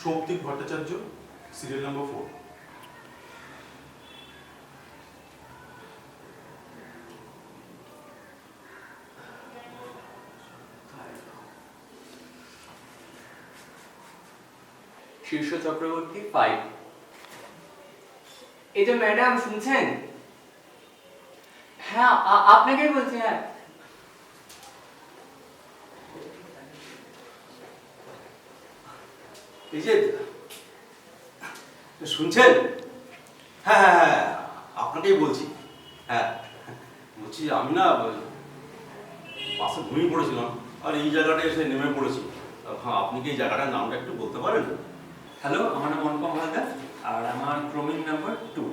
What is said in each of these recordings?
Souptik Bhattacharya, serial number 4। শীর্ষ চক্রবর্তী 5। এই যে ম্যাডাম শুনছেন? হ্যাঁ আপনাকেই বলছি। হ্যাঁ এই যে শুনছেন? হ্যাঁ হ্যাঁ হ্যাঁ আপনাকেই বলছি। হ্যাঁ বলছি আমি না বাসে ঘুমিয়ে পড়েছিলাম আর এই জায়গাটায় এসে নেমে পড়েছি। হ্যাঁ আপনি কি এই জায়গাটার নামটা একটু বলতে পারেন? হ্যালো, আমার নাম অনুপম হালদার আর আমার ক্রমিক নাম্বার 2।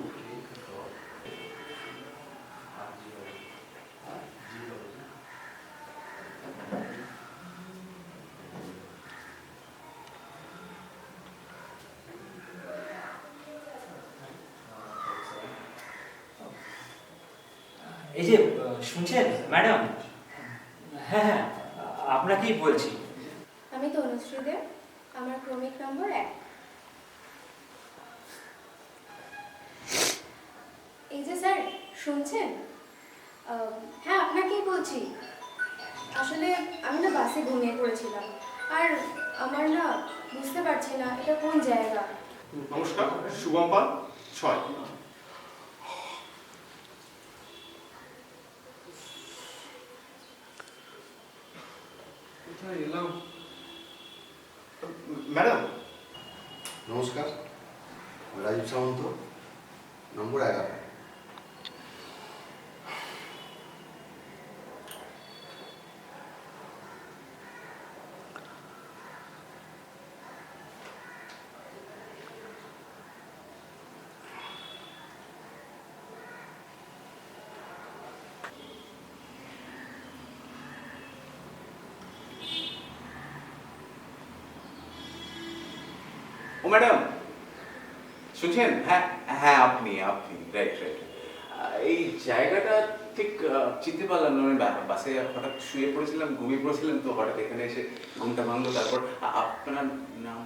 এই যে শুনছেন ম্যাডাম? হ্যাঁ হ্যাঁ আপনাকেই বলছি। আমি তনুশ্রী দেব, আমার ক্রমিক নম্বর 1। এই যে স্যার শুনছেন? হ্যাঁ আপনাকেই বলছি। আসলে আমি না বাসে ঘুমিয়ে পড়েছিলাম আর আমার না বুঝতে পারছি না এটা কোন জায়গা। নমস্কার, শুভম পাল, 6। কোথায় এলাম? ম্যাডাম নমস্কার, আমি রাজীব সামন্ত, নম্বর 11। ও ম্যাডাম শুনছেন? হ্যাঁ হ্যাঁ আপনি রাইট রাইট। এই জায়গাটা ঠিক চিনতে পারলাম না। আমি বাসে হঠাৎ শুয়ে পড়েছিলাম, ঘুমিয়ে পড়েছিলাম, তো হঠাৎ এখানে এসে ঘুমটা ভাঙলো। তারপর আপনার নাম?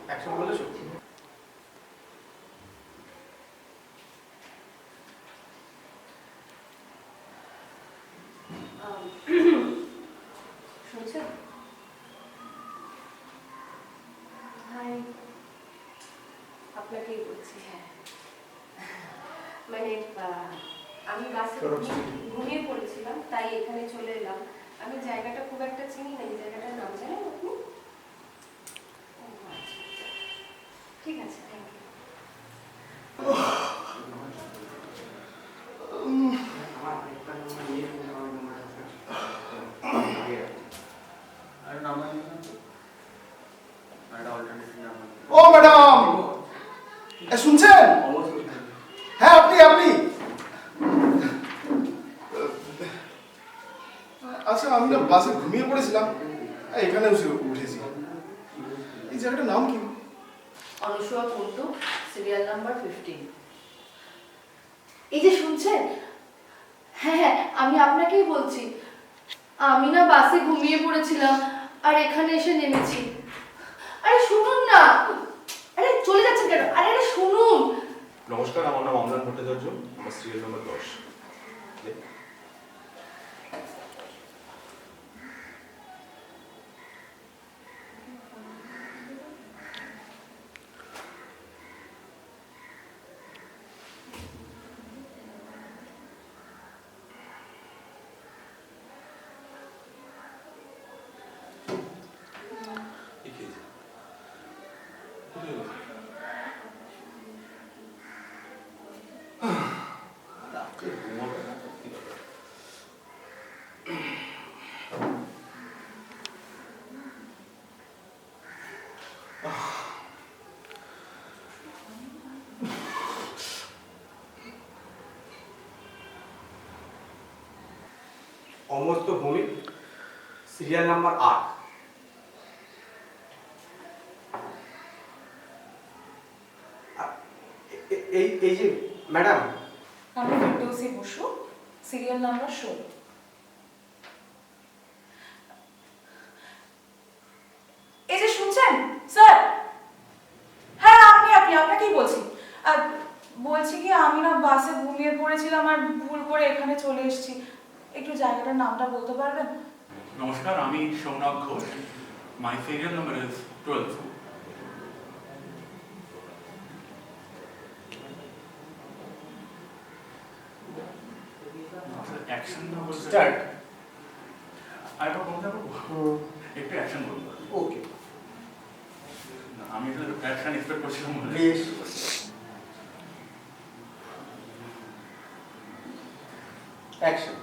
অ্যাকশন বলেছো? শুনছেন? হাই, আপনাকেই বলছি। হ্যাঁ মানে আমি বাসে ঘুমিয়ে পড়েছিলাম, তাই এখানে চলে এলাম। আমি জায়গাটা খুব একটা চিনি না। এই জায়গাটার নাম জানেন আপনি? ও আচ্ছা, ঠিক আছে, থ্যাংক ইউ। ও ম্যাডাম, শুনছেন? হ্যাঁ আপনি আচ্ছা, আমি না বাসে ঘুমিয়ে পড়েছিলাম, এখানে উঠেছি। এই জায়গাটার নাম কি? Anusuya Kundu, serial number 15। এই যে শুনছেন? হ্যাঁ হ্যাঁ আমি আপনাকেই বলছি। আমি না বাসে ঘুমিয়ে পড়েছিলাম আর এখানে এসে নেমেছি। আরে শুনুন না, আরে চলে যাচ্ছেন কেন? আরে শুনুন। নমস্কার, আমার নাম অমলান ভট্টাচার্য, আমার serial number 10। Amartya Bhowmik, serial number 8। এই যে ম্যাডাম, আমি ফেরদৌসি বসু, সিরিয়াল নাম্বার 16। এই যে শুনছেন স্যার? হ্যাঁ আপনাকেই বলছি। বলছি কি আমি না বাসে ঘুমিয়ে পড়েছিলাম আর ভুল করে এখানে চলে এসেছি। একটু জায়গাটার নামটা বলতে পারবেন? নমস্কার, আমি Somnath Ghosh. My serial number is 12। Action number start. আরেকবার বলতে পারবো? একটু অ্যাকশন বলবো। ওকে, আমি তো অ্যাকশন এক্সপেক্ট করছিলাম বলে। প্লিজ। অ্যাকশন।